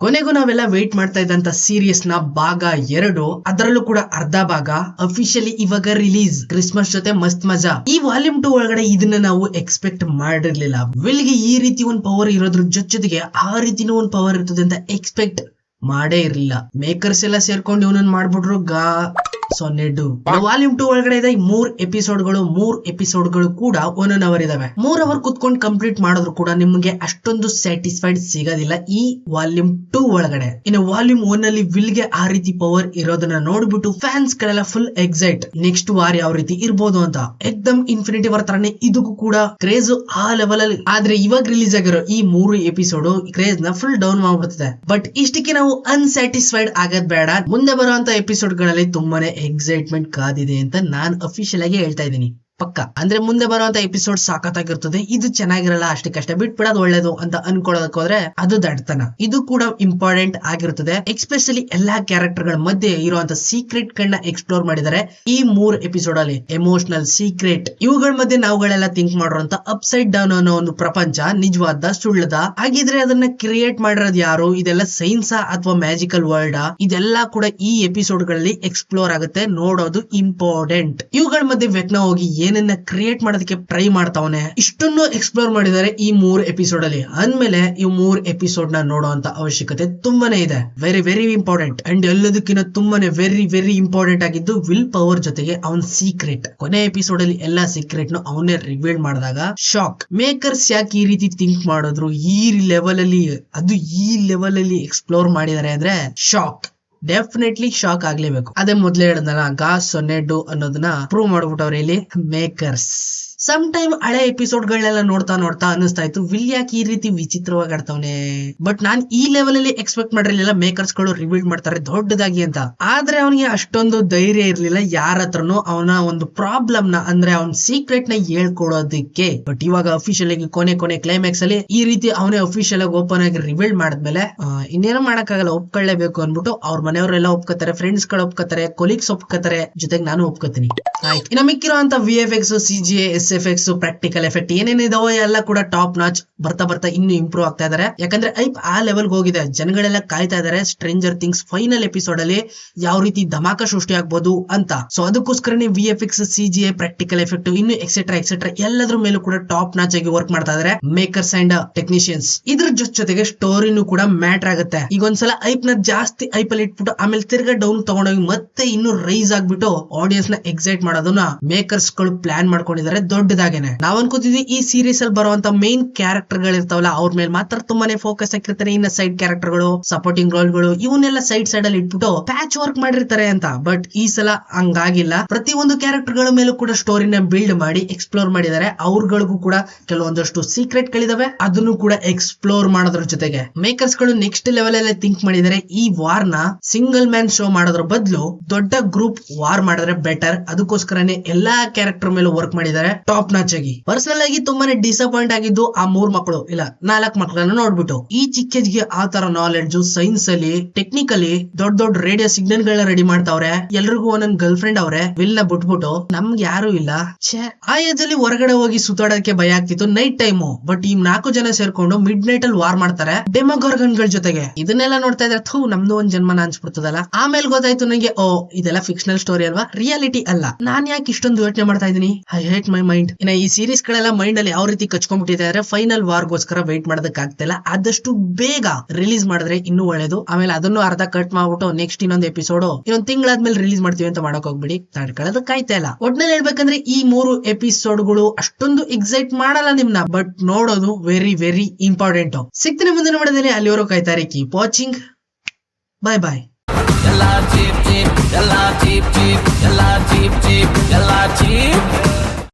ಕೊನೆಗೂ ನಾವೆಲ್ಲ ವೇಟ್ ಮಾಡ್ತಾ ಇದ್ದಂತ ಸೀರೀಸ್ ನ ಭಾಗ 2, ಅದರಲ್ಲೂ ಕೂಡ ಅರ್ಧ ಭಾಗ ಅಫಿಷಿಯಲಿ ಇವಾಗ ರಿಲೀಸ್. ಕ್ರಿಸ್ಮಸ್ ಜೊತೆ ಮಸ್ತ್ ಮಜಾ. ಈ ವಾಲ್ಯೂಮ್ 2 ಒಳಗಡೆ ಇದನ್ನ ನಾವು ಎಕ್ಸ್ಪೆಕ್ಟ್ ಮಾಡಿರ್ಲಿಲ್ಲ. ವಿಲ್ಗೆ ಈ ರೀತಿ ಒಂದ್ ಪವರ್ ಇರೋದ್ರ ಜೊತೆಗೆ ಆ ರೀತಿನೂ ಒಂದ್ ಪವರ್ ಇರ್ತದೆ ಅಂತ ಎಕ್ಸ್ಪೆಕ್ಟ್ ಮಾಡೇ ಇರ್ಲಿಲ್ಲ. ಮೇಕರ್ಸ್ ಎಲ್ಲ ಸೇರ್ಕೊಂಡು ಇವನನ್ನ ಮಾಡ್ಬಿಟ್ರು ಸೊನ್ನೆಡು. ವಾಲ್ಯೂಮ್ 2 ಒಳಗಡೆ ಇದೆ 3 ಎಪಿಸೋಡ್ಗಳು ಕೂಡ 1 ಅವರ್ ಇದಾವೆ. 3 ಅವರ್ ಕುತ್ಕೊಂಡು ಕಂಪ್ಲೀಟ್ ಮಾಡಿದ್ರು ಕೂಡ ನಿಮ್ಗೆ ಅಷ್ಟೊಂದು ಸ್ಯಾಟಿಸ್ಫೈಡ್ ಸಿಗೋದಿಲ್ಲ ಈ ವಾಲ್ಯೂಮ್ 2 ಒಳಗಡೆ. ಇನ್ನು ವಾಲ್ಯೂಮ್ 1 ಅಲ್ಲಿ ವಿಲ್ಗೆ ಆ ರೀತಿ ಪವರ್ ಇರೋದನ್ನ ನೋಡ್ಬಿಟ್ಟು ಫ್ಯಾನ್ಸ್ ಗಳೆಲ್ಲ ಫುಲ್ ಎಕ್ಸೈಟ್. ನೆಕ್ಸ್ಟ್ ವಾರ್ ಯಾವ ರೀತಿ ಇರ್ಬೋದು ಅಂತ. ಎಕ್ದಮ್ ಇನ್ಫಿನಿಟಿ ವಾರ್ ತರನೇ ಇದಕ್ಕೂ ಕೂಡ ಕ್ರೇಜ್ ಆ ಲೆವೆಲ್ ಅಲ್ಲಿ. ಆದ್ರೆ ಇವಾಗ ರಿಲೀಸ್ ಆಗಿರೋ ಈ 3 ಎಪಿಸೋಡ್ ಕ್ರೇಜ್ ನ ಫುಲ್ ಡೌನ್ ಮಾಡ್ಬಿಡ್ತದೆ. ಬಟ್ ಇಷ್ಟಕ್ಕೆ ನಾವು ಅನ್ಸ್ಯಾಟಿಸ್ಫೈಡ್ ಆಗೋದ್ ಬೇಡ. ಮುಂದೆ ಬರುವಂತ ಎಪಿಸೋಡ್ ಗಳಲ್ಲಿ ತುಂಬಾನೇ ಎಕ್ಸೈಟ್ಮೆಂಟ್ ಕಾದಿದೆ ಅಂತ ನಾನ್ ಅಫಿಷಿಯಲ್ ಆಗಿ ಹೇಳ್ತಾ ಇದ್ದೀನಿ. ಪಕ್ಕ ಅಂದ್ರೆ ಮುಂದೆ ಬರುವಂತ ಎಪಿಸೋಡ್ ಸಾಕತ್ತಾಗಿರ್ತದೆ. ಇದು ಚೆನ್ನಾಗಿರಲ್ಲ, ಅಷ್ಟಕ್ಕಷ್ಟೇ ಬಿಟ್ಬಿಡೋದು ಒಳ್ಳೇದು ಅಂತ ಅನ್ಕೊಳ್ಳೋದಕ್ಕೆ ಹೋದ್ರೆ ಅದು ದಡ್ತನ. ಇದು ಕೂಡ ಇಂಪಾರ್ಟೆಂಟ್ ಆಗಿರುತ್ತದೆ. ಎಕ್ಸ್ಪೆಷಲಿ ಎಲ್ಲಾ ಕ್ಯಾರೆಕ್ಟರ್ ಗಳ ಮಧ್ಯೆ ಇರುವಂತ ಸೀಕ್ರೆಟ್ ಗಳನ್ನ ಎಕ್ಸ್ಪ್ಲೋರ್ ಮಾಡಿದ್ದಾರೆ ಈ 3 ಎಪಿಸೋಡ್ ಅಲ್ಲಿ. ಎಮೋಷನಲ್ ಸೀಕ್ರೆಟ್ ಇವುಗಳ ಮಧ್ಯೆ ನಾವುಗಳೆಲ್ಲ ಥಿಂಕ್ ಮಾಡಿರುವಂತ ಅಪ್ಸೈಡ್ ಡೌನ್ ಅನ್ನೋ ಒಂದು ಪ್ರಪಂಚ ನಿಜವಾದ ಸುಳ್ಳದ ಹಾಗಿದ್ರೆ ಅದನ್ನ ಕ್ರಿಯೇಟ್ ಮಾಡಿರೋದು ಯಾರು? ಇದೆಲ್ಲ ಸೈನ್ಸ್ ಅಥವಾ ಮ್ಯಾಜಿಕಲ್ ವರ್ಲ್ಡ್? ಇದೆಲ್ಲ ಕೂಡ ಈ ಎಪಿಸೋಡ್ ಗಳಲ್ಲಿ ಎಕ್ಸ್ಪ್ಲೋರ್ ಆಗುತ್ತೆ. ನೋಡೋದು ಇಂಪಾರ್ಟೆಂಟ್. ಇವುಗಳ ಮಧ್ಯೆ ವೆಕ್ನ ಹೋಗಿ ಏನನ್ನ ಕ್ರಿಯೇಟ್ ಮಾಡೋದಕ್ಕೆ ಟ್ರೈ ಮಾಡ್ತಾವನೆ. ಇಷ್ಟನ್ನು ಎಕ್ಸ್ಪ್ಲೋರ್ ಮಾಡಿದ್ದಾರೆ ಈ 3 ಎಪಿಸೋಡ್ ಅಲ್ಲಿ. ಅಂದ್ಮೇಲೆ ಈ 3 ಎಪಿಸೋಡ್ ನ ನೋಡುವಂತ ಅವಶ್ಯಕತೆ ತುಂಬಾನೇ ಇದೆ. Very very important. ಅಂಡ್ ಎಲ್ಲದಕ್ಕಿಂತ ತುಂಬಾನೇ ವೆರಿ ವೆರಿ ಇಂಪಾರ್ಟೆಂಟ್ ಆಗಿದ್ದು ವಿಲ್ ಪವರ್ ಜೊತೆಗೆ ಅವನ್ ಸೀಕ್ರೆಟ್. ಕೊನೆ ಎಪಿಸೋಡ್ ಅಲ್ಲಿ ಎಲ್ಲಾ ಸೀಕ್ರೆಟ್ ನು ಅವನೇ ರಿವೀಲ್ ಮಾಡಿದಾಗ ಶಾಕ್. ಮೇಕರ್ಸ್ ಯಾಕೆ ಈ ರೀತಿ ಥಿಂಕ್ ಮಾಡಿದ್ರು, ಈ ಲೆವೆಲ್ ಅಲ್ಲಿ ಎಕ್ಸ್ಪ್ಲೋರ್ ಮಾಡಿದ್ದಾರೆ ಅಂದ್ರೆ ಶಾಕ್. Definitely shock ಆಗ್ಲೇಬೇಕು. ಅದೇ ಮೊದ್ಲೇ ಹೇಳಿದ್ನಲ್ಲ ಸೊನ್ನೆಡು ಅನ್ನೋದನ್ನ ಪ್ರೂವ್ ಮಾಡ್ಬಿಟ್ಟವ್ರೆ ಇಲ್ಲಿ ಮೇಕರ್ಸ್. ಸಮ್ ಟೈಮ್ ಹಳೆ ಎಪಿಸೋಡ್ ಗಳನ್ನೆಲ್ಲ ನೋಡ್ತಾ ಅನಿಸ್ತಾ ಇತ್ತು ವಿಲ್ ಯಾಕೆ ಈ ರೀತಿ ವಿಚಿತ್ರವಾಗಿ ಆಡ್ತಾವನೆ. ಬಟ್ ನಾನ್ ಈ ಲೆವೆಲ್ ಅಲ್ಲಿ ಎಕ್ಸ್ಪೆಕ್ಟ್ ಮಾಡಿರ್ಲಿಲ್ಲ ಮೇಕರ್ಸ್ ಗಳು ರಿವೀಲ್ ಮಾಡ್ತಾರೆ ದೊಡ್ಡದಾಗಿ ಅಂತ. ಆದ್ರೆ ಅವನಿಗೆ ಅಷ್ಟೊಂದು ಧೈರ್ಯ ಇರ್ಲಿಲ್ಲ ಯಾರ ಹತ್ರನು ಅವನ ಒಂದು ಪ್ರಾಬ್ಲಮ್ ನ ಅಂದ್ರೆ ಅವನ್ ಸೀಕ್ರೆಟ್ ನ ಹೇಳ್ಕೊಡೋದಕ್ಕೆ. ಬಟ್ ಇವಾಗ ಅಫಿಷಿಯಲ್ ಆಗಿ ಕೊನೆ ಕ್ಲೈಮ್ಯಾಕ್ಸ್ ಅಲ್ಲಿ ಈ ರೀತಿ ಅವನೇ ಅಫಿಷಿಯಲ್ ಆಗಿ ಓಪನ್ ಆಗಿ ರಿವೀಲ್ ಮಾಡಿದ್ಮೇಲೆ ಇನ್ನೇನೋ ಮಾಡಕ್ಕಾಗಲ್ಲ, ಒಪ್ಕೊಳ್ಳೇಬೇಕು ಅನ್ಬಿಟ್ಟು ಅವ್ರ ಮನೆಯವರೆಲ್ಲ ಒಪ್ಕೋತಾರೆ, ಫ್ರೆಂಡ್ಸ್ ಗಳು ಒಪ್ಕೋತಾರೆ, ಕೊಲೀಗ್ಸ್ ಒಪ್ಕೋತಾರೆ, ಜೊತೆಗೆ ನಾನು ಒಪ್ಕೋತೀನಿ. ಆಯ್ತು. ಇನ್ನು ಮಿಕ್ಕಿರುವಂತ VFX, CGI, SFX, practical effect ಏನೇನಿದಾವೋ ಎಲ್ಲ ಕೂಡ ಟಾಪ್ ನಾಚ್. ಬರ್ತಾ ಇನ್ನೂ ಇಂಪ್ರೂವ್ ಆಗ್ತಾ ಇದಾರೆ. ಯಾಕಂದ್ರೆ ಐಪ್ ಆ ಲೆವೆಲ್ ಹೋಗಿದೆ. ಜನಗಳೆಲ್ಲ ಕಾಯ್ತಾ ಇದಾರೆ ಸ್ಟ್ರೇಂಜರ್ ಥಿಂಗ್ಸ್ ಫೈನಲ್ ಎಪಿಸೋಡ್ ಅಲ್ಲಿ ಯಾವ ರೀತಿ ಧಮಾಕ ಸೃಷ್ಟಿ ಆಗ್ಬೋದು ಅಂತ. ಸೊ ಅದಕ್ಕೋಸ್ಕರನೇ VFX, CGI, ಪ್ರಾಕ್ಟಿಕಲ್ ಎಫೆಕ್ಟ್ ಇನ್ನು ಎಕ್ಸೆಟ್ರಾ ಎಲ್ಲದ್ರ ಮೇಲೂ ಕೂಡ ಟಾಪ್ ನಾಚ್ ಆಗಿ ವರ್ಕ್ ಮಾಡ್ತಾ ಇದಾರೆ ಮೇಕರ್ಸ್ ಅಂಡ್ ಟೆಕ್ನಿಷಿಯನ್ಸ್. ಇದ್ರ ಜೊತೆಗೆ ಸ್ಟೋರಿನೂ ಕೂಡ ಮ್ಯಾಟರ್ ಆಗುತ್ತೆ. ಈಗ ಒಂದ್ಸಲ ಐಪ್ ನ ಜಾಸ್ತಿ ಐಪ್ ಅಲ್ಲಿ ಇಟ್ಬಿಟ್ಟು ಆಮೇಲೆ ತಿರ್ಗಾ ಡೌನ್ ತಗೊಂಡೋಗಿ ಮತ್ತೆ ಇನ್ನು ರೈಸ್ ಆಗ್ಬಿಟ್ಟು ಆಡಿಯನ್ಸ್ ನ ಎಕ್ಸೈಟ್ ಮಾಡೋದನ್ನ ಮೇಕರ್ಸ್ ಗಳು ಪ್ಲಾನ್ ಮಾಡ್ಕೊಂಡಿದ್ದಾರೆ ದೊಡ್ಡದಾಗೇನೆ. ನಾವ್ ಅನ್ಕೋತಿದ್ವಿ ಈ ಸೀರೀಸ್ ಅಲ್ಲಿ ಬರುವಂತ ಮೇನ್ ಕ್ಯಾರೆಕ್ಟರ್ ಗಳು ಇರ್ತಾವಲ್ಲ ಅವ್ರ ಮೇಲೆ ಮಾತ್ರ ತುಂಬಾನೇ ಫೋಕಸ್ ಹಾಕಿರ್ತಾರೆ. ಇನ್ನ ಸೈಡ್ ಕ್ಯಾರೆಕ್ಟರ್ ಗಳು, ಸಪೋರ್ಟಿಂಗ್ ರೋಲ್ ಗಳು ಇವನ್ನೆಲ್ಲ ಸೈಡ್ ಅಲ್ಲಿ ಇಟ್ಬಿಟ್ಟು ಪ್ಯಾಚ್ ವರ್ಕ್ ಮಾಡಿರ್ತಾರೆ ಅಂತ. ಬಟ್ ಈ ಸಲ ಹಂಗಾಗಿಲ್ಲ. ಪ್ರತಿ ಒಂದು ಕ್ಯಾರೆಕ್ಟರ್ ಗಳ ಮೇಲೂ ಕೂಡ ಸ್ಟೋರಿನ ಬಿಲ್ಡ್ ಮಾಡಿ ಎಕ್ಸ್ಪ್ಲೋರ್ ಮಾಡಿದ್ದಾರೆ. ಅವ್ರಗಳಿಗೂ ಕೂಡ ಕೆಲವೊಂದಷ್ಟು ಸೀಕ್ರೆಟ್ ಗಳಿದಾವೆ, ಅದನ್ನು ಕೂಡ ಎಕ್ಸ್ಪ್ಲೋರ್ ಮಾಡೋದ್ರ ಜೊತೆಗೆ ಮೇಕರ್ಸ್ ಗಳು ನೆಕ್ಸ್ಟ್ ಲೆವೆಲ್ ಅಲ್ಲಿ ಥಿಂಕ್ ಮಾಡಿದ್ದಾರೆ. ಈ ವಾರ್ ನ ಸಿಂಗಲ್ ಮ್ಯಾನ್ ಶೋ ಮಾಡೋದ್ರ ಬದಲು ದೊಡ್ಡ ಗ್ರೂಪ್ ವಾರ್ ಮಾಡಿದ್ರೆ ಬೆಟರ್. ಅದಕ್ಕೋಸ್ಕರನೇ ಎಲ್ಲಾ ಕ್ಯಾರೆಕ್ಟರ್ ಮೇಲೂ ವರ್ಕ್ ಮಾಡಿದ್ದಾರೆ ಟಾಪ್ ನಾಚ್ ಆಗಿ. ಪರ್ಸನಲ್ ಆಗಿ ತುಂಬಾನೇ ಡಿಸಪಾಯಿಂಟ್ ಆಗಿದ್ದು ಆ 4 ಮಕ್ಕಳನ್ನ ನೋಡ್ಬಿಟ್ಟು. ಈ ಚಿಕ್ಕೇಜ್ಗೆ ಆ ತರ ನಾಲೆಡ್ಜ್ ಸೈನ್ಸ್ ಅಲ್ಲಿ ಟೆಕ್ನಿಕಲಿ ದೊಡ್ಡ ರೇಡಿಯೋ ಸಿಗ್ನಲ್ ಗಳನ್ನ ರೆಡಿ ಮಾಡ್ತಾವ್ರೆ. ಎಲ್ರಿಗೂ ಒಂದೊಂದ್ ಗರ್ಲ್ ಫ್ರೆಂಡ್ ಅವ್ರೆ. ವಿಲ್ ನ ಬಿಟ್ಬಿಟ್ಟು ನಮ್ಗೆ ಯಾರು ಇಲ್ಲ. ಆ ಏಜ್ ಅಲ್ಲಿ ಹೊರಗಡೆ ಹೋಗಿ ಸುತ್ತಾಡೋದಕ್ಕೆ ಭಯ ಆಗ್ತಿತ್ತು ನೈಟ್ ಟೈಮು. ಬಟ್ ಈ 4 ಜನ ಸೇರ್ಕೊಂಡು ಮಿಡ್ ನೈಟ್ ಅಲ್ಲಿ ವಾರ್ ಮಾಡ್ತಾರೆ ಡೆಮೋಗಾರ್ಗನ್ ಗಳ ಜೊತೆಗೆ. ಇದನ್ನೆಲ್ಲ ನೋಡ್ತಾ ಇದ್ರೆ ನಮ್ದು ಒಂದ್ ಜನ್ಮನ ಅನ್ಸ್ಬಿಡ್ತದಲ್ಲ. ಆಮೇಲೆ ಗೊತ್ತಾಯ್ತು ನನಗೆ, ಇದೆಲ್ಲ ಫಿಕ್ಷನಲ್ ಸ್ಟೋರಿ ಅಲ್ವಾ, ರಿಯಾಲಿಟಿ ಅಲ್ಲ. ನಾನ್ ಯಾಕೆ ಇಷ್ಟೊಂದು ಯೋಚನೆ ಮಾಡ್ತಾ ಇದೀನಿ? I hate my mind. ಇನ್ನ ಈ ಸೀರೀಸ್ ಗಳೆಲ್ಲ ಮೈಂಡ್ ಅಲ್ಲಿ ಯಾವ ರೀತಿ ಕಚ್ಕೊಂಡ್ಬಿಟ್ಟಿದ್ದಾರೆ. Final ವಾರ್ಗೋಸ್ಕರ wait ಮಾಡೋದಕ್ಕಾಗ್ತಿಲ್ಲ. ಆದಷ್ಟು ಬೇಗ ರಿಲೀಸ್ ಮಾಡಿದ್ರೆ ಇನ್ನೂ ಒಳ್ಳೇದು. ಆಮೇಲೆ ಅದನ್ನು ಅರ್ಧ ಕಟ್ ಮಾಡ್ಬಿಟ್ಟು ನೆಕ್ಸ್ಟ್ ಇನ್ನೊಂದು ಎಪಿಸೋಡ್ ಇನ್ನೊಂದ್ ತಿಂಗಳಾದ್ಮೇಲೆ ರಿಲೀಸ್ ಮಾಡ್ತೀವಿ ಅಂತ ಮಾಡಕ್ ಹೋಗ್ಬಿಡಿ. ತಡ್ಕೊಳ್ಳೋದಕ್ಕಾಯ್ತಾ ಇಲ್ಲ. ಒಟ್ನಲ್ಲಿ ಹೇಳ್ಬೇಕಂದ್ರೆ ಈ 3 ಎಪಿಸೋಡ್ಗಳು ಅಷ್ಟೊಂದು ಎಕ್ಸೈಟ್ ಮಾಡಲ್ಲ ನಿಮ್ನ. ಬಟ್ ನೋಡೋದು ವೆರಿ ವೆರಿ ಇಂಪಾರ್ಟೆಂಟ್. ಸಿಗ್ತೀನಿ ಮುಂದಿನ ವಿಡಿಯೋದಲ್ಲಿ. ಅಲ್ಲಿವರೆಗೂ ಕಾಯ್ತಾರೆ. Keep watching. ಬಾಯ್. ಎಲ್ಲ ಚೀಪ್